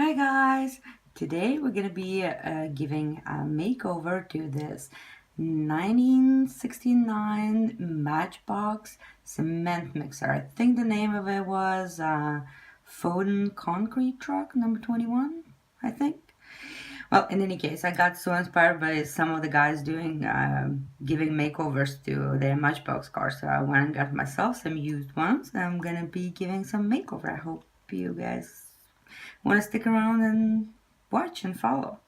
Hi guys! Today we're gonna be giving a makeover to this 1969 Matchbox cement mixer. I think the name of it was Foden Concrete Truck number 21, I think. Well, in any case, I got so inspired by some of the guys doing giving makeovers to their Matchbox cars, so I went and got myself some used ones. I'm gonna be giving some makeover. I hope you guys want to stick around and watch and follow.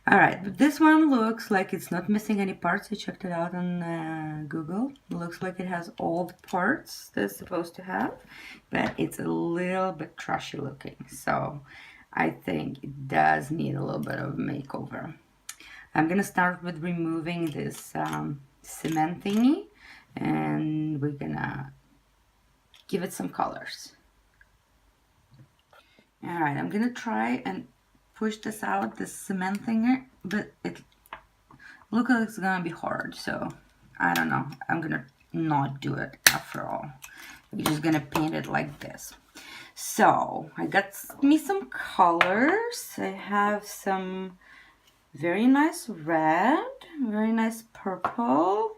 All right, but this one looks like it's not missing any parts. I checked it out on Google. It looks like it has all the parts that it's supposed to have, but it's a little bit trashy looking. So I think it does need a little bit of a makeover. I'm gonna start with removing this cement thingy, and we're gonna give it some colors. All right, I'm gonna try and push this out, this cement thinger, but it looks like it's gonna be hard, so I don't know. I'm gonna not do it after all. We're just gonna paint it like this. So I got me some colors. I have some very nice red, very nice purple,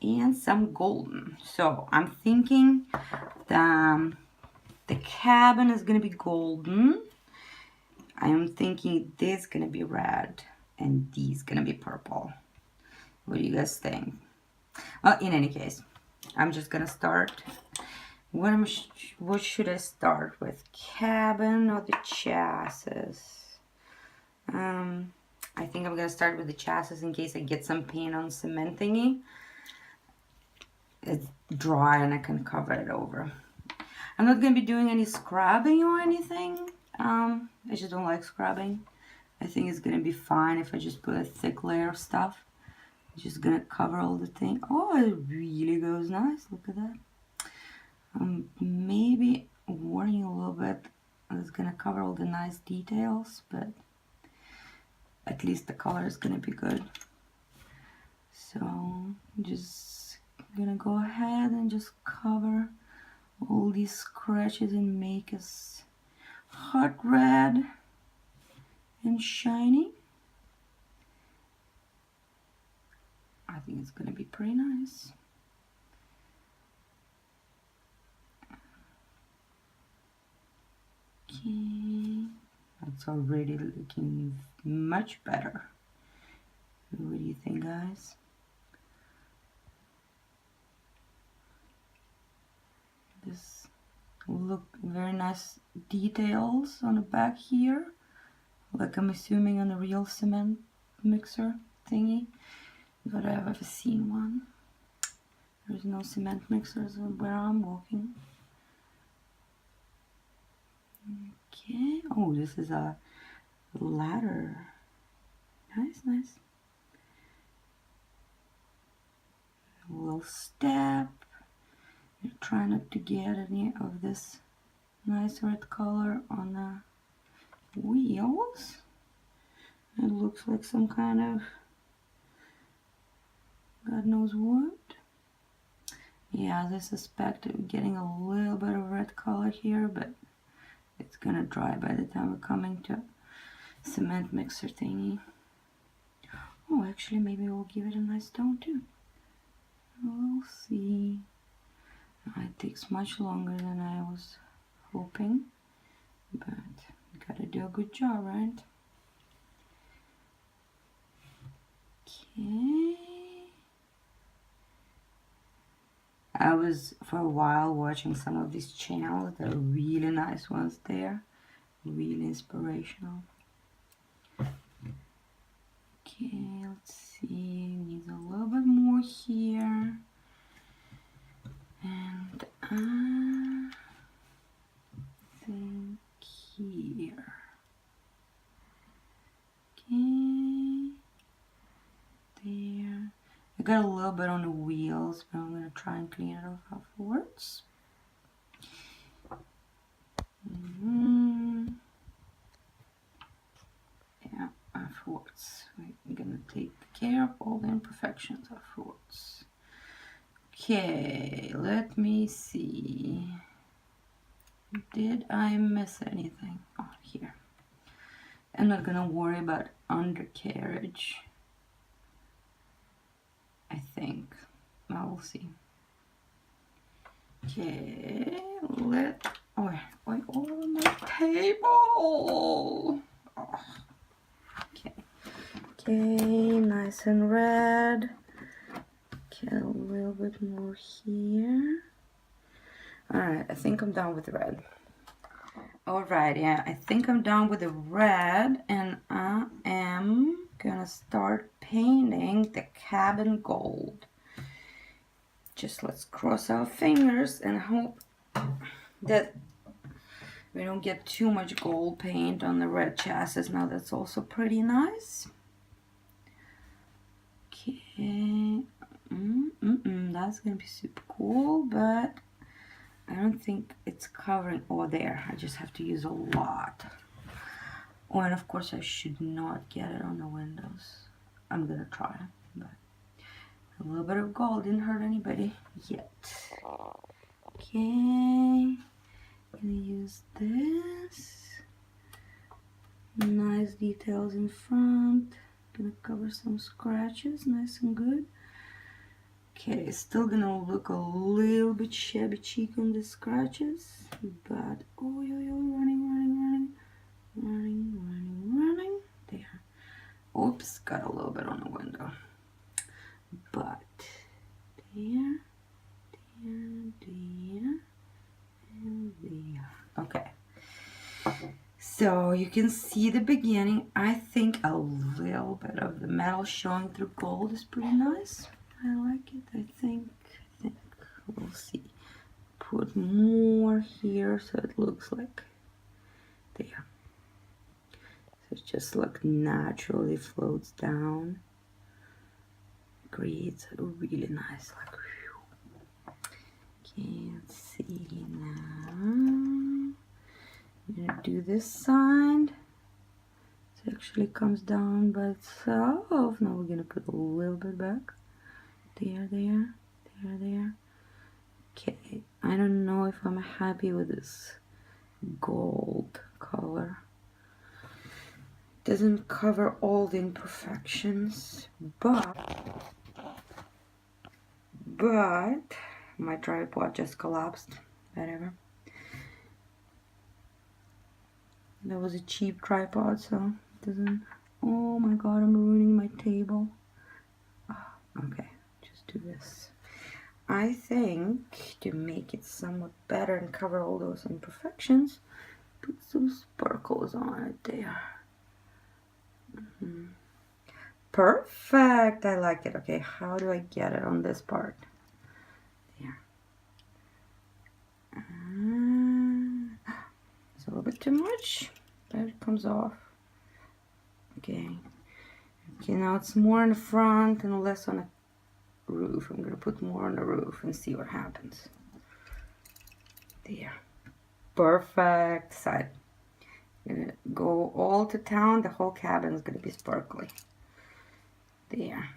and some golden. So I'm thinking the cabin is gonna be golden. I am thinking this is gonna be red and these gonna be purple. What do you guys think? Well, in any case, I'm just gonna start. What should I start with? Cabin or the chassis? I think I'm gonna start with the chassis in case I get some paint on cement thingy. It's dry and I can cover it over. I'm not gonna be doing any scrubbing or anything. I just don't like scrubbing. I think it's gonna be fine if I just put a thick layer of stuff. I'm just gonna cover all the thing. Oh, it really goes nice. Look at that. Maybe warning a little bit. It's gonna cover all the nice details, but at least the color is gonna be good. So I'm just gonna go ahead and just cover all these scratches and make us hot red and shiny. I think it's gonna be pretty nice. Okay, that's already looking much better. What do you think, guys? This look very nice details on the back here, like I'm assuming on a real cement mixer thingy, but I've ever seen one. There's no cement mixers where I'm walking. Okay, oh, this is a ladder. Nice, nice. A little step. Try not to get any of this nice red color on the wheels. It looks like some kind of God knows what. Yeah, I suspect I'm getting a little bit of red color here, but it's gonna dry by the time we're coming to cement mixer thingy. Oh, actually, maybe we'll give it a nice tone too. We'll see. It takes much longer than I was hoping, but gotta do a good job, right? Okay. I was for a while watching some of these channels. There are really nice ones there, really inspirational. Okay, let's see, needs a little bit more here. And I think here. Okay, there. I got a little bit on the wheels, but I'm going to try and clean it off afterwards. Yeah, afterwards. We're going to take care of all the imperfections afterwards. Okay, let me see. Did I miss anything? Oh, here. I'm not gonna worry about undercarriage, I think. Well, we'll see. Okay, oh, all over my table. Oh. Okay, nice and red. Okay, a little bit more here. Alright, I think I'm done with the red. Alright, yeah, I think I'm done with the red, and I am gonna start painting the cabin gold. Just let's cross our fingers and hope that we don't get too much gold paint on the red chassis. Now that's also pretty nice. Okay, that's gonna be super cool, but I don't think it's covering. Oh, there, I just have to use a lot. Oh, and of course I should not get it on the windows. I'm gonna try, but a little bit of gold didn't hurt anybody yet. Okay, gonna use this. Nice details in front. Gonna cover some scratches, nice and good. Okay, still gonna look a little bit shabby chic on the scratches, but oh, running. There. Oops, got a little bit on the window. But there, and there. Okay. So you can see the beginning. I think a little bit of the metal showing through gold is pretty nice. I like it. I think we'll see. Put more here so it looks like there. So it just like naturally floats down. Creates a really nice like. Okay, let's see now. I'm gonna do this side. It actually comes down by itself. Now we're gonna put a little bit back. There. Okay, I don't know if I'm happy with this gold color. Doesn't cover all the imperfections, but my tripod just collapsed. Whatever. That was a cheap tripod, so it doesn't. Oh my god, I'm ruining my table. Oh, okay, just do this. I think to make it somewhat better and cover all those imperfections, put some sparkles on it there. Perfect, I like it. Okay, how do I get it on this part? There. It's a little bit too much, but it comes off. Okay, now it's more in the front and less on the roof. I'm gonna put more on the roof and see what happens. There. Perfect side. Gonna go all to town. The whole cabin is gonna be sparkly. There.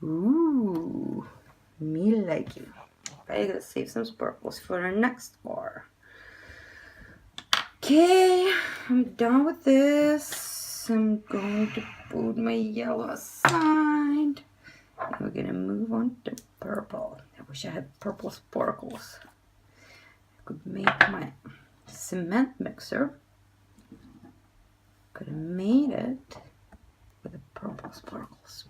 Ooh, me like it. I gotta save some sparkles for the next bar. Okay, I'm done with this. I'm going to put my yellow aside. And we're gonna move on to purple. I wish I had purple sparkles. I could make my cement mixer. Could have made it with the purple sparkles.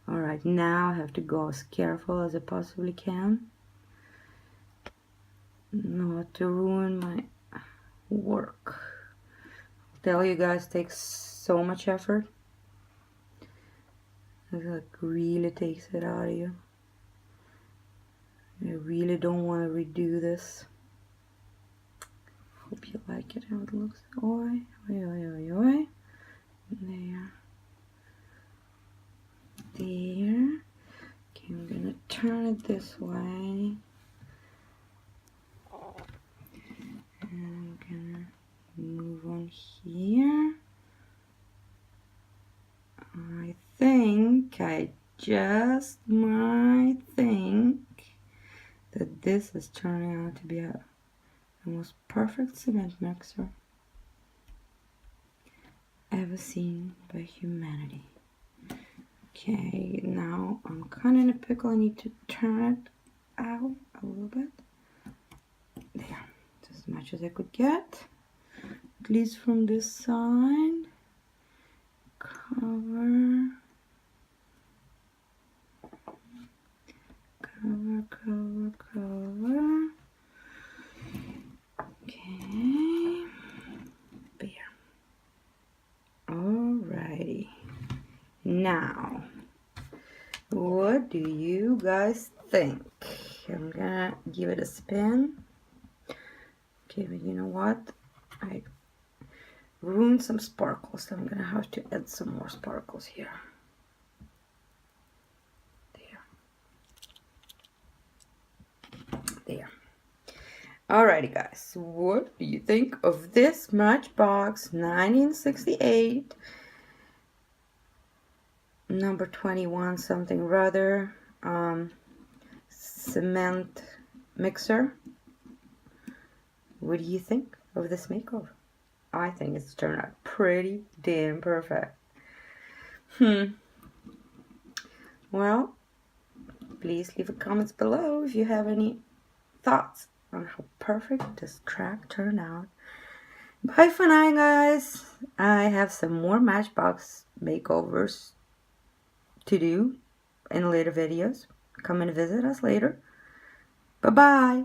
Alright, now I have to go as careful as I possibly can. Not to ruin my work. I'll tell you guys, it takes so much effort. It like really takes it out of you. I really don't want to redo this. Hope you like it how it looks. Oi. There. There. Okay, I'm gonna turn it this way. And I'm gonna move on here. I think I just might think that this is turning out to be a the most perfect cement mixer ever seen by humanity. Okay, now I'm kind of in a pickle. I need to turn it out a little bit. There, as much as I could get, at least from this side. Cover, cover, cover, cover. Okay, there. Alrighty. Now, what do you guys think? I'm gonna give it a spin. Okay, but you know what? I ruined some sparkles, so I'm gonna have to add some more sparkles here. There. Alrighty, guys. What do you think of this Matchbox 1968 number 21 something rather cement mixer? What do you think of this makeover? I think it's turned out pretty damn perfect. Well, please leave a comments below if you have any thoughts on how perfect this track turned out. Bye for now, guys. I have some more Matchbox makeovers to do in later videos. Come and visit us later. Bye-bye.